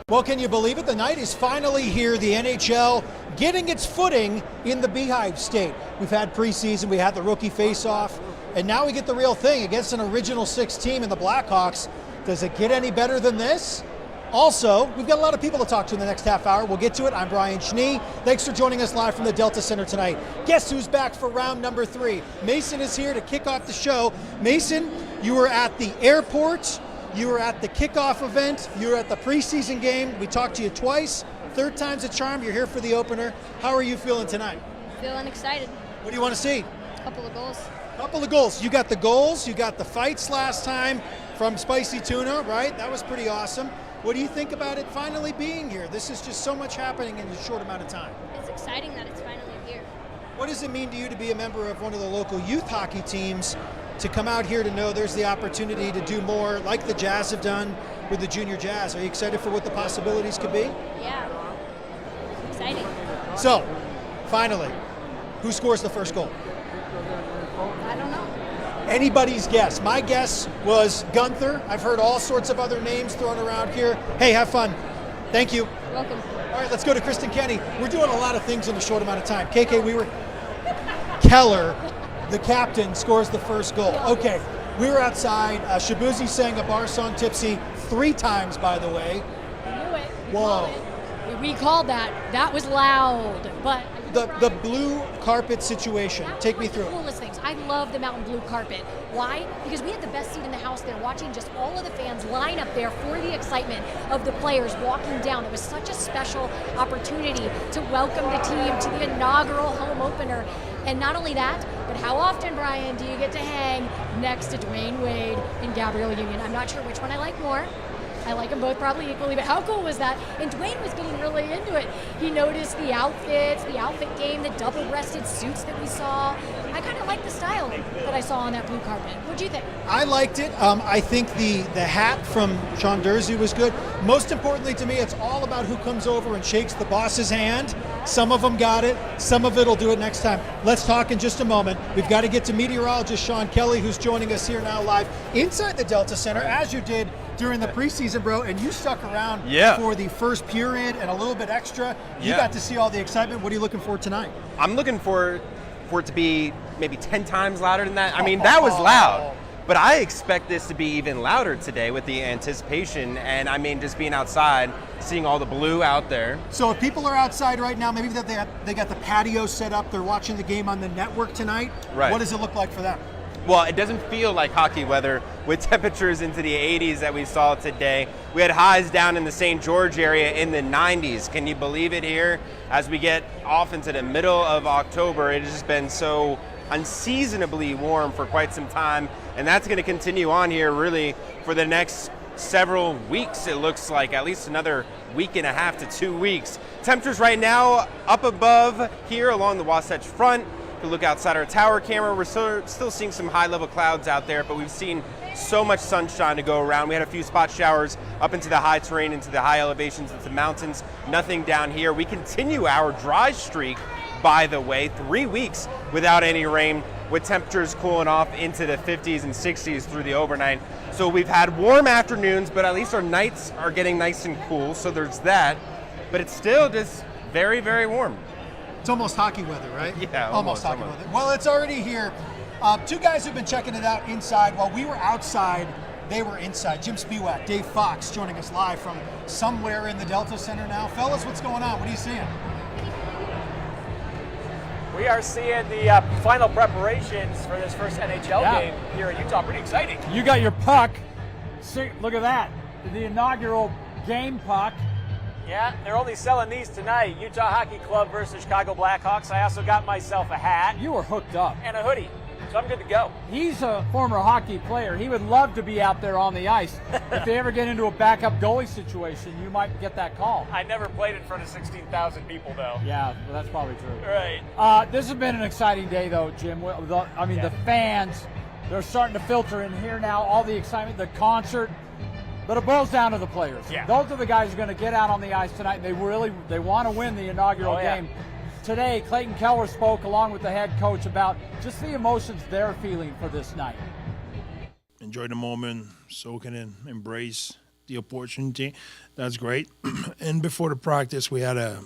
Well, can you believe it? The night is finally here. The NHL getting its footing in the Beehive State. We've had preseason, we had the rookie face-off, and now we get the real thing against an Original Six team in the Blackhawks. Does it get any better than this? Also, we've got a lot of people to talk to in the next half hour. We'll get to it. I'm Brian Schnee. Thanks for joining us live from the Delta Center tonight. Guess who's back for round number 3? Mason is here to kick off the show. Mason, you were at the airport. You were at the kickoff event. You were at the preseason game. We talked to you twice. Third time's a charm. You're here for the opener. How are you feeling tonight? Feeling excited. What do you want to see? A couple of goals. Couple of goals. You got the goals. You got the fights last time from Spicy Tuna, right? That was pretty awesome. What do you think about it finally being here? This is just so much happening in a short amount of time. It's exciting that it's finally here. What does it mean to you to be a member of one of the local youth hockey teams, to come out here to know there's the opportunity to do more like the Jazz have done with the Junior Jazz? Are you excited for what the possibilities could be? Yeah, exciting. So, finally, who scores the first goal? I don't know. Anybody's guess. My guess was Gunther. I've heard all sorts of other names thrown around here. Hey, have fun. Thank you. Welcome. All right, let's go to Kristen Kenny. We're doing a lot of things in a short amount of time. KK, Keller, the captain, scores the first goal. Okay, we were outside. Shabuzi sang a bar song, Tipsy, 3 times, by the way. We knew it. Whoa. We called that. That was loud, but The blue carpet situation. Take me through the it. coolest things. I love the mountain blue carpet. Why? Because we had the best seat in the house there, watching just all of the fans line up there for the excitement of the players walking down. It was such a special opportunity to welcome the team to the inaugural home opener. And not only that, but how often, Brian, do you get to hang next to Dwayne Wade and Gabrielle Union? I'm not sure which one I like more. I like them both probably equally, but how cool was that? And Dwayne was getting really into it. He noticed the outfits, the outfit game, the double-breasted suits that we saw. I kind of like the style that I saw on that blue carpet. What'd you think? I liked it. I think the hat from Sean Dursey was good. Most importantly to me, it's all about who comes over and shakes the boss's hand. Some of them got it. Some of it will do it next time. Let's talk in just a moment. We've got to get to meteorologist Sean Kelly, who's joining us here now live inside the Delta Center, as you did during the preseason, bro, and you stuck around for the first period and a little bit extra. You got to see all the excitement. What are you looking for tonight? I'm looking for it to be maybe 10 times louder than that. I mean, that was loud, but I expect this to be even louder today with the anticipation, and I mean, just being outside, seeing all the blue out there. So if people are outside right now, maybe that they got the patio set up, they're watching the game on the network tonight. Right. What does it look like for them? Well, it doesn't feel like hockey weather with temperatures into the 80s that we saw today. We had highs down in the St. George area in the 90s. Can you believe it here? As we get off into the middle of October, it has just been so unseasonably warm for quite some time, and that's going to continue on here really for the next several weeks. It looks like at least another week and a half to 2 weeks. Temperatures right now up above here along the Wasatch Front. If you look outside our tower camera, we're still seeing some high-level clouds out there, but we've seen so much sunshine to go around. We had a few spot showers up into the high terrain, into the high elevations, into the mountains. Nothing down here. We continue our dry streak, by the way, 3 weeks without any rain, with temperatures cooling off into the 50s and 60s through the overnight. So we've had warm afternoons, but at least our nights are getting nice and cool, so there's that. But it's still just very, very warm. It's almost hockey weather, right? Yeah, almost hockey weather. Well, it's already here. 2 guys who've been checking it out inside. While we were outside, they were inside. Jim Spiewak, Dave Fox joining us live from somewhere in the Delta Center now. Fellas, what's going on? What are you seeing? We are seeing the final preparations for this first NHL game here in Utah. Pretty exciting. You got your puck. See, look at that. The inaugural game puck. Yeah, they're only selling these tonight. Utah Hockey Club versus Chicago Blackhawks. I also got myself a hat. You were hooked up. And a hoodie. So I'm good to go. He's a former hockey player. He would love to be out there on the ice. If they ever get into a backup goalie situation, you might get that call. I never played in front of 16,000 people, though. Yeah, well, that's probably true. Right. This has been an exciting day, though, Jim. The fans, they're starting to filter in here now. All the excitement, the concert. But it boils down to the players. Yeah. Those are the guys who are going to get out on the ice tonight. They want to win the inaugural game. Today, Clayton Keller spoke along with the head coach about just the emotions they're feeling for this night. Enjoy the moment, soak it in, embrace the opportunity. That's great. And before the practice, we had a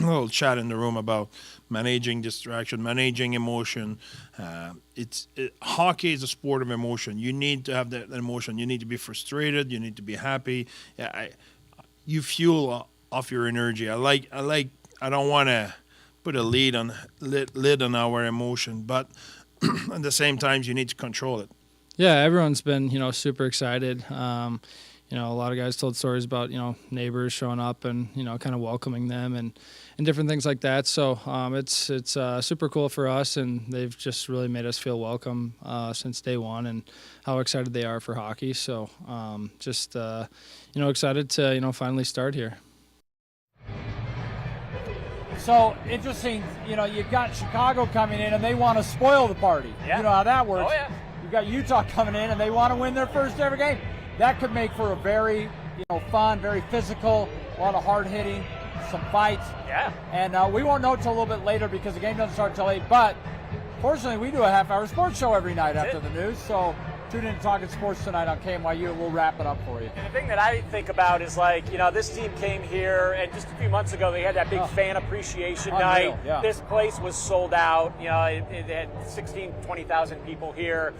little chat in the room about managing distraction, managing emotion. Hockey is a sport of emotion. You need to have that emotion. You need to be frustrated. You need to be happy. You fuel off your energy. I don't want to put a lid on our emotion, but at the same time, you need to control it. Yeah, everyone's been, super excited. A lot of guys told stories about, neighbors showing up and, kind of welcoming them and different things like that. So it's super cool for us, and they've just really made us feel welcome since day one and how excited they are for hockey. So excited to, finally start here. So interesting, you've got Chicago coming in and they want to spoil the party. Yeah. You know how that works. Oh, yeah. You've got Utah coming in and they want to win their first ever game. That could make for a very, fun, very physical, a lot of hard hitting, some fights. Yeah. And we won't know till a little bit later because the game doesn't start till 8. But fortunately, we do a half-hour sports show every night after the news. So tune in to Talking Sports tonight on KMYU, and we'll wrap it up for you. And the thing that I think about is this team came here, and just a few months ago they had that big fan appreciation night. Yeah. This place was sold out. It had 20,000 people here.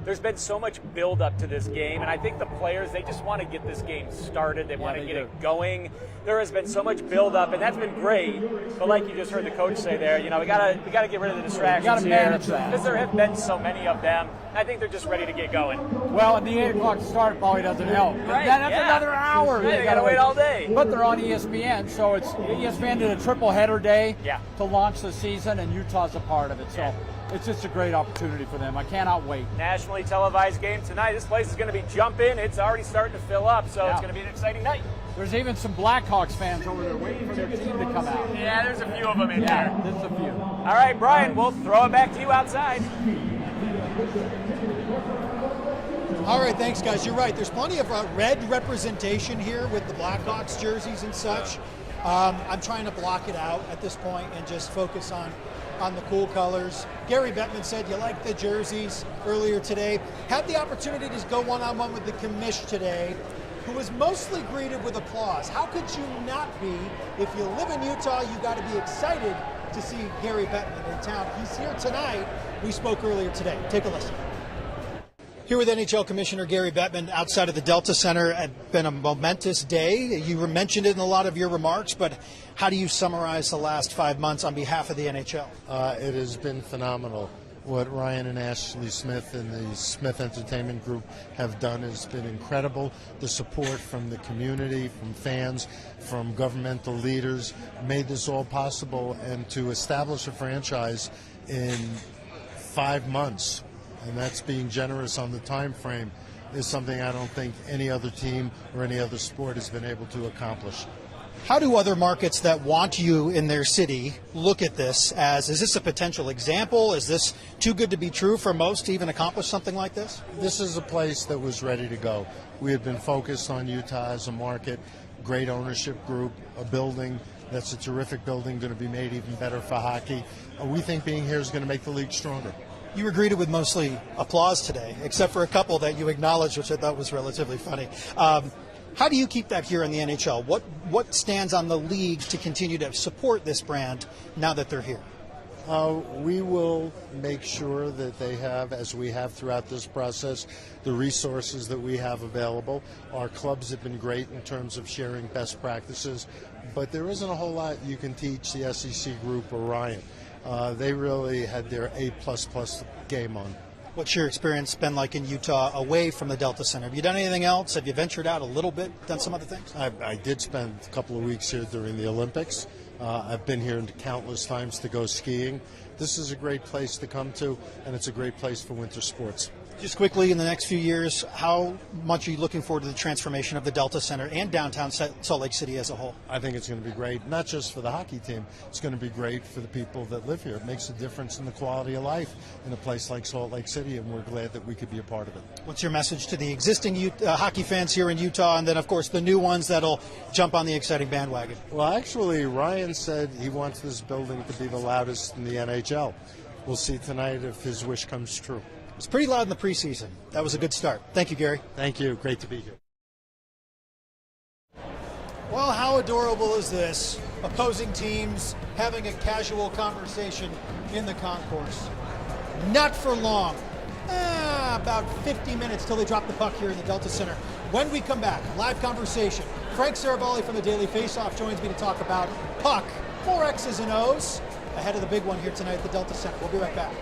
There's been so much build up to this game, and I think the players, they just want to get this game started. They want to get it going. There has been so much build up, and that's been great. But like you just heard the coach say there, we gotta get rid of the distractions. We gotta manage that, because there have been so many of them. I think they're just ready to get going. Well, and the 8 o'clock start probably doesn't help. Right, That's another hour. Right, they gotta wait all day. But they're on ESPN, so ESPN did a triple header day to launch the season, and Utah's a part of it. So it's just a great opportunity for them. I cannot wait. Nationally televised game tonight. This place is going to be jumping. It's already starting to fill up, so it's going to be an exciting night. There's even some Blackhawks fans over there waiting for their team to come out. Yeah, there's a few of them in here. There's a few. All right, Brian, we'll throw it back to you outside. All right, thanks, guys. You're right. There's plenty of red representation here with the Blackhawks jerseys and such. I'm trying to block it out at this point and just focus on the cool colors. Gary Bettman said you like the jerseys earlier today. Had the opportunity to go one-on-one with the commish today, who was mostly greeted with applause. How could you not be? If you live in Utah, you got to be excited to see Gary Bettman in town. He's here tonight. We spoke earlier today. Take a listen. Here with NHL Commissioner Gary Bettman outside of the Delta Center. It's been a momentous day. You mentioned it in a lot of your remarks, but how do you summarize the last 5 months on behalf of the NHL? It has been phenomenal. What Ryan and Ashley Smith and the Smith Entertainment Group have done has been incredible. The support from the community, from fans, from governmental leaders made this all possible, and to establish a franchise in 5 months, and that's being generous on the time frame, is something I don't think any other team or any other sport has been able to accomplish. How do other markets that want you in their city look at this as, is this a potential example? Is this too good to be true for most to even accomplish something like this? This is a place that was ready to go. We had been focused on Utah as a market, great ownership group, a building that's a terrific building, going to be made even better for hockey. We think being here is going to make the league stronger. You were greeted with mostly applause today, except for a couple that you acknowledged, which I thought was relatively funny. How do you keep that here in the NHL? What stands on the league to continue to support this brand now that they're here? We will make sure that they have, as we have throughout this process, the resources that we have available. Our clubs have been great in terms of sharing best practices, but there isn't a whole lot you can teach the SEC group or Ryan. They really had their A++ game on. What's your experience been like in Utah away from the Delta Center? Have you done anything else? Have you ventured out a little bit, done some other things? I did spend a couple of weeks here during the Olympics. I've been here countless times to go skiing. This is a great place to come to, and it's a great place for winter sports. Just quickly, in the next few years, how much are you looking forward to the transformation of the Delta Center and downtown Salt Lake City as a whole? I think it's going to be great, not just for the hockey team. It's going to be great for the people that live here. It makes a difference in the quality of life in a place like Salt Lake City, and we're glad that we could be a part of it. What's your message to the existing hockey fans here in Utah, and then, of course, the new ones that'll jump on the exciting bandwagon? Well, actually, Ryan said he wants this building to be the loudest in the NHL. We'll see tonight if his wish comes true. It was pretty loud in the preseason. That was a good start. Thank you, Gary. Thank you. Great to be here. Well, how adorable is this? Opposing teams having a casual conversation in the concourse. Not for long. About 50 minutes till they drop the puck here in the Delta Center. When we come back, live conversation. Frank Saravalli from the Daily Faceoff joins me to talk about puck, more X's and O's, ahead of the big one here tonight at the Delta Center. We'll be right back.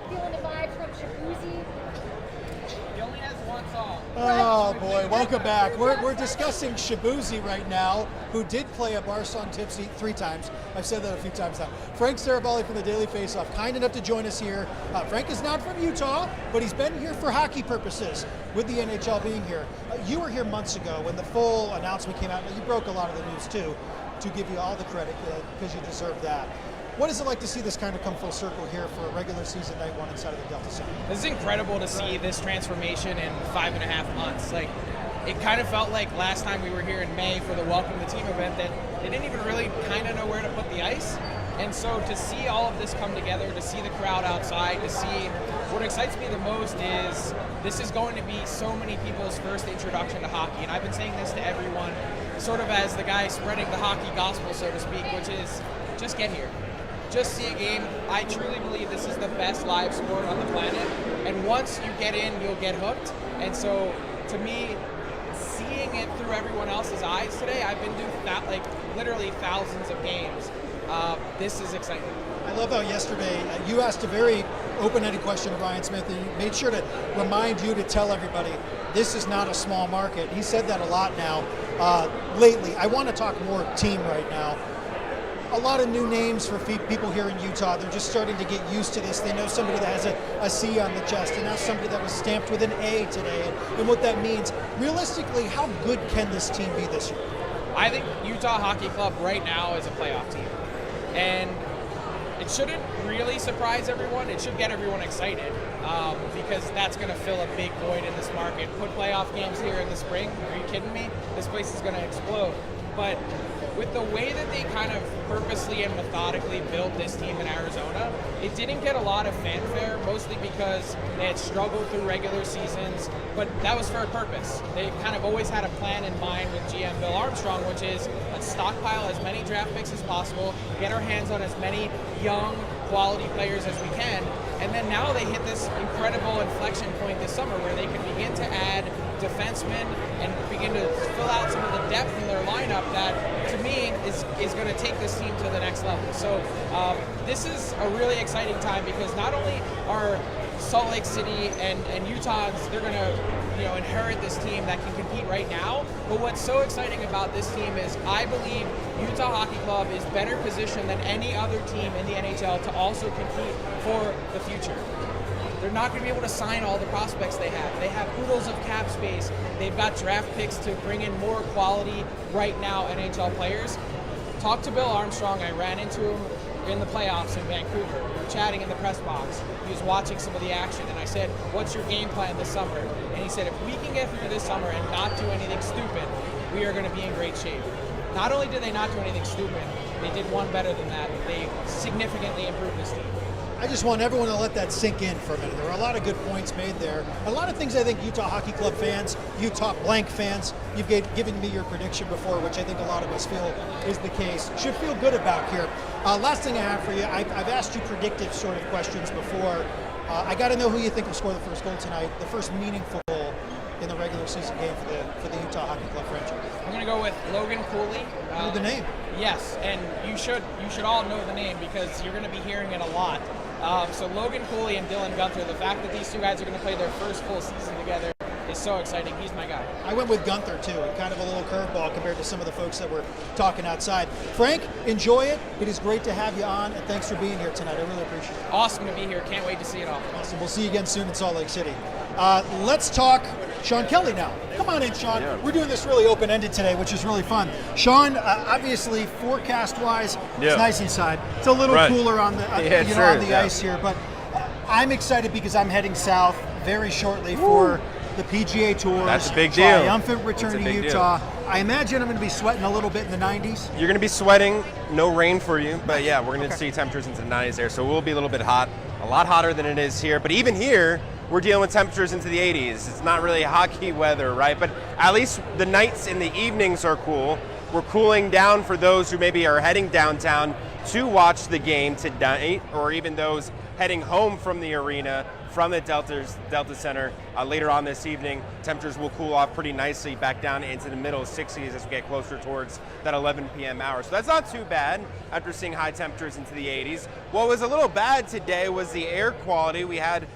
Feeling the vibes from Shabuzi. He only has one song. Oh boy, welcome back. We're discussing Shabuzi right now, who did play a bar song Tipsy 3 times. I've said that a few times now. Frank Saravalli from the Daily Faceoff, kind enough to join us here. Frank is not from Utah, but he's been here for hockey purposes with the NHL being here. You were here months ago when the full announcement came out. You broke a lot of the news too, to give you all the credit because you deserve that. What is it like to see this kind of come full circle here for a regular season night one inside of the Delta Center? This is incredible to see this transformation in 5.5 months. Like, it kind of felt like last time we were here in May for the Welcome the Team event that they didn't even really kind of know where to put the ice. And so to see all of this come together, to see the crowd outside, to see what excites me the most is this is going to be so many people's first introduction to hockey. And I've been saying this to everyone sort of as the guy spreading the hockey gospel, so to speak, which is just get here. just see a game. I truly believe this is the best live sport on the planet. And once you get in, you'll get hooked. And so, to me, seeing it through everyone else's eyes today, I've been to literally thousands of games. This is exciting. I love how yesterday you asked a very open-ended question of Ryan Smith, and he made sure to remind you to tell everybody this is not a small market. He said that a lot now lately. I want to talk more team right now. A lot of new names for people here in Utah. They're just starting to get used to this. They know somebody that has a C on the chest, and now somebody that was stamped with an A today, and what that means. Realistically, how good can this team be this year? I think Utah Hockey Club right now is a playoff team. And it shouldn't really surprise everyone. It should get everyone excited because that's going to fill a big void in this market. Put playoff games here in the spring. Are you kidding me? This place is going to explode. But with the way that they kind of purposely and methodically built this team in Arizona, it didn't get a lot of fanfare, mostly because they had struggled through regular seasons, but that was for a purpose. They kind of always had a plan in mind with GM Bill Armstrong, which is let's stockpile as many draft picks as possible, get our hands on as many young, quality players as we can, and then now they hit this incredible inflection point this summer where they can begin to add defensemen and begin to fill out some of the depth in their lineup that, to me, is going to take this team to the next level. So this is a really exciting time because not only are Salt Lake City and Utahns, they're going to inherit this team that can compete right now. But what's so exciting about this team is I believe Utah Hockey Club is better positioned than any other team in the NHL to also compete for the future. They're not going to be able to sign all the prospects they have. They have oodles of cap space. They've got draft picks to bring in more quality right now NHL players. Talked to Bill Armstrong. I ran into him in the playoffs in Vancouver. We were chatting in the press box. He was watching some of the action, and I said, "What's your game plan this summer?" And he said, "If we can get through this summer and not do anything stupid, we are going to be in great shape." Not only did they not do anything stupid, they did one better than that. They significantly improved this team. I just want everyone to let that sink in for a minute. There are a lot of good points made there. A lot of things I think Utah Hockey Club fans, Utah blank fans, you've given me your prediction before, which I think a lot of us feel is the case, should feel good about here. Last thing I have for you, I've asked you predictive sort of questions before. I got to know who you think will score the first goal tonight, the first meaningful goal in the regular season game for the Utah Hockey Club franchise. I'm going to go with Logan Cooley. Know the name? Yes, and you should all know the name because you're going to be hearing it a lot. So Logan Cooley and Dylan Gunther, the fact that these two guys are going to play their first full season together is so exciting. He's my guy. I went with Gunther too, kind of a little curveball compared to some of the folks that were talking outside. Frank, enjoy it. It is great to have you on, and thanks for being here tonight. I really appreciate it. Awesome to be here. Can't wait to see it all. Awesome. We'll see you again soon in Salt Lake City. Let's talk Sean Kelly now. Come on in, Sean. Yeah. We're doing this really open-ended today, which is really fun. Sean, obviously, forecast-wise, it's nice inside. It's a little cooler on the on the ice here, but I'm excited because I'm heading south very shortly for the PGA Tour. That's a big deal. Triumphant return to Utah. I imagine I'm going to be sweating a little bit in the 90s. You're going to be sweating. No rain for you, but yeah, we're going to see temperatures into the 90s there, so we'll be a little bit hot. A lot hotter than it is here, but even here, we're dealing with temperatures into the 80s. It's not really hockey weather, right? But at least the nights and the evenings are cool. We're cooling down for those who maybe are heading downtown to watch the game tonight, or even those heading home from the arena, from the Delta Center later on this evening. Temperatures will cool off pretty nicely back down into the middle 60s as we get closer towards that 11 p.m. hour. So that's not too bad after seeing high temperatures into the 80s. What was a little bad today was the air quality. We had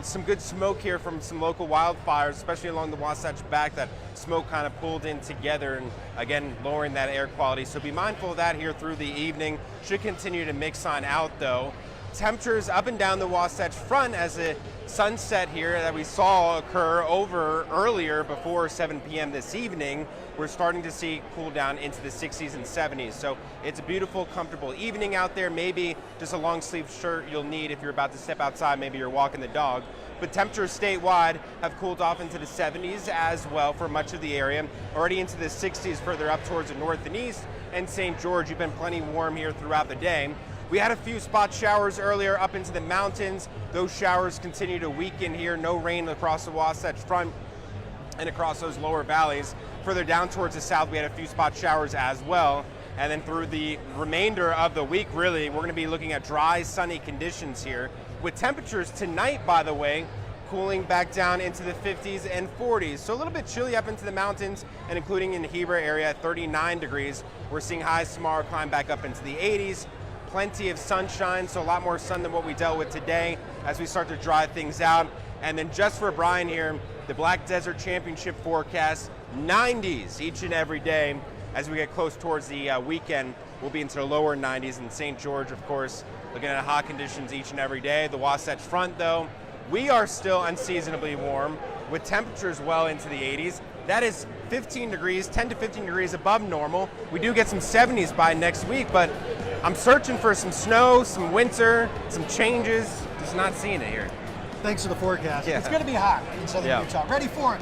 some good smoke here from some local wildfires, especially along the Wasatch Back. That smoke kind of pulled in together and again lowering that air quality. So be mindful of that here through the evening. Should continue to mix on out though. Temperatures up and down the Wasatch Front as the sunset here that we saw occur over earlier before 7 p.m. this evening, we're starting to see cool down into the 60s and 70s. So it's a beautiful, comfortable evening out there. Maybe just a long sleeve shirt you'll need if you're about to step outside. Maybe you're walking the dog. But temperatures statewide have cooled off into the 70s as well for much of the area. Already into the 60s further up towards the north and east. And St. George, you've been plenty warm here throughout the day. We had a few spot showers earlier up into the mountains. Those showers continue to weaken here. No rain across the Wasatch Front and across those lower valleys. Further down towards the south, we had a few spot showers as well. And then through the remainder of the week, really, we're going to be looking at dry, sunny conditions here, with temperatures tonight, by the way, cooling back down into the 50s and 40s. So a little bit chilly up into the mountains, and including in the Heber area at 39 degrees. We're seeing highs tomorrow climb back up into the 80s. Plenty of sunshine, so a lot more sun than what we dealt with today as we start to dry things out. And then just for Brian here, the Black Desert Championship forecast, 90s each and every day. As we get close towards the weekend, we'll be into the lower 90s in St. George, of course, looking at hot conditions each and every day. The Wasatch Front, though, we are still unseasonably warm with temperatures well into the 80s. That is 15 degrees, 10 to 15 degrees above normal. We do get some 70s by next week, but I'm searching for some snow, some winter, some changes. Just not seeing it here. Thanks for the forecast. Yeah. It's going to be hot in southern Utah. Ready for it.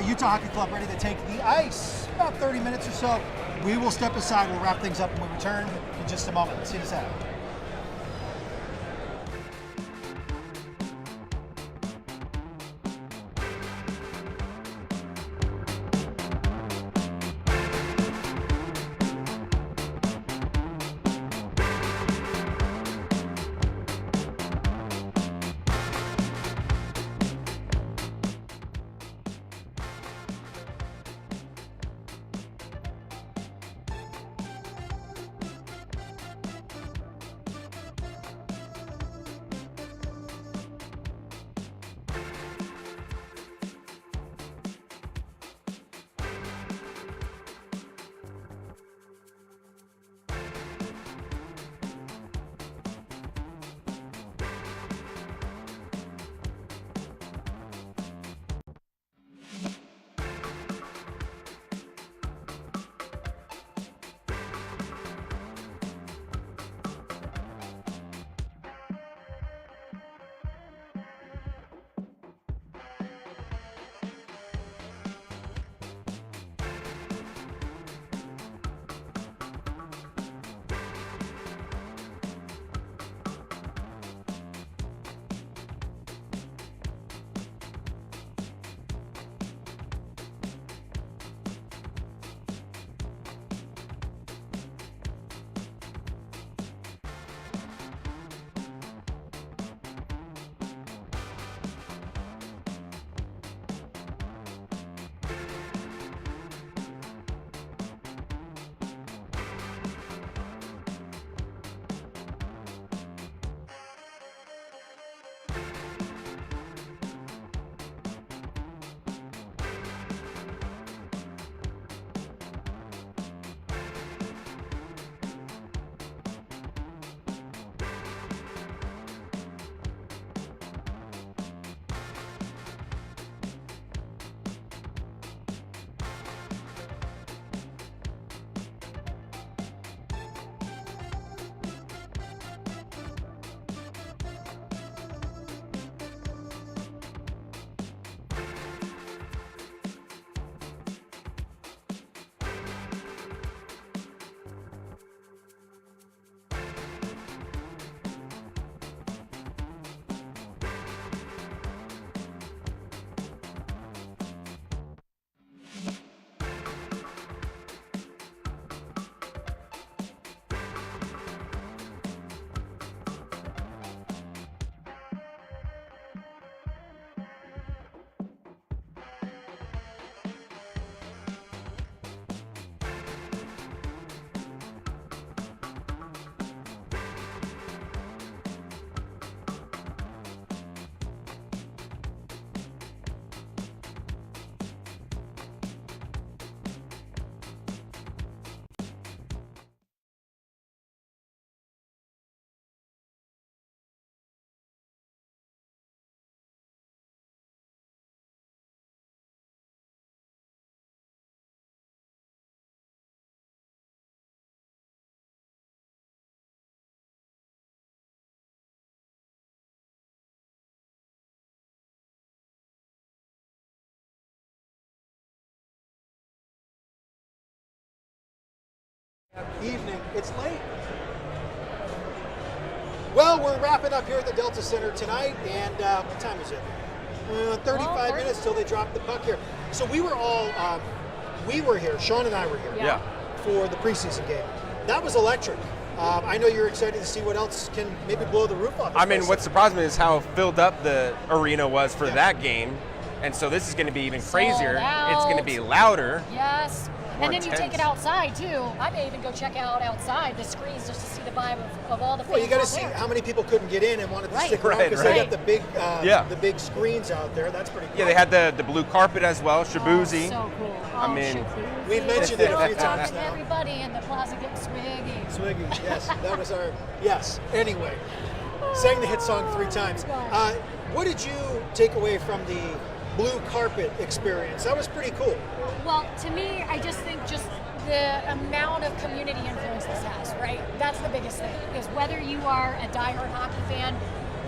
Utah Hockey Club ready to take the ice. About 30 minutes or so. We will step aside. We'll wrap things up when we return in just a moment. See you in a second. Evening. It's late. Well, we're wrapping up here at the Delta Center tonight, and what time is it? 35 minutes till they drop the puck here. So we were all, we were here, Sean and I were here Yeah. for the preseason game. that was electric. I know you're excited to see what else can maybe blow the roof off. I mean, what surprised me is how filled up the arena was for that game. And so this is going to be even crazier. It's going to be louder. Yes. More And then you take intense. it outside too. I may even go check out outside the screens just to see the vibe of all the fans. Well, you got to out see there. how many people couldn't get in and wanted to Right. stick around Right, because right. they got the big Yeah. screens out there. That's pretty cool. Yeah, they had the blue carpet as well, Shabuzi. Oh, so cool. I Oh, mean- Shabuzi. We've mentioned it a few times now. Everybody in the plaza getting swiggy. Swiggy, yes, that was our yes. Anyway, sang the hit song 3 times. What did you take away from the blue carpet experience? That was pretty cool. Well, to me, I just think just the amount of community influence this has, right? That's the biggest thing. Is whether you are a diehard hockey fan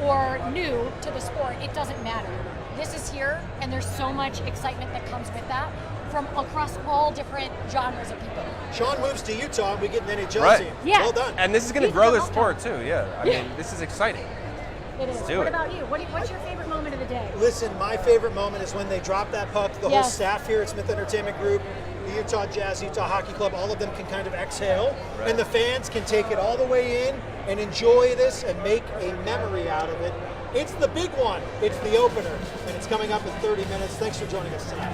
or new to the sport, it doesn't matter. This is here, and there's so much excitement that comes with that from across all different genres of people. Sean moves to Utah, and we get an NHL Right. team. Yeah. Well done. And this is going to He's grow the welcome. sport too. Yeah, I mean, this is exciting. It is. Let's do What it. about you? What's your favorite moment of the day? Listen, my favorite moment is when they drop that puck. The whole Yes. staff here at Smith Entertainment Group, the Utah Jazz, Utah Hockey Club, all of them can kind of exhale, and the fans can take it all the way in and enjoy this and make a memory out of it. It's the big one. It's the opener, and it's coming up in 30 minutes. Thanks for joining us tonight.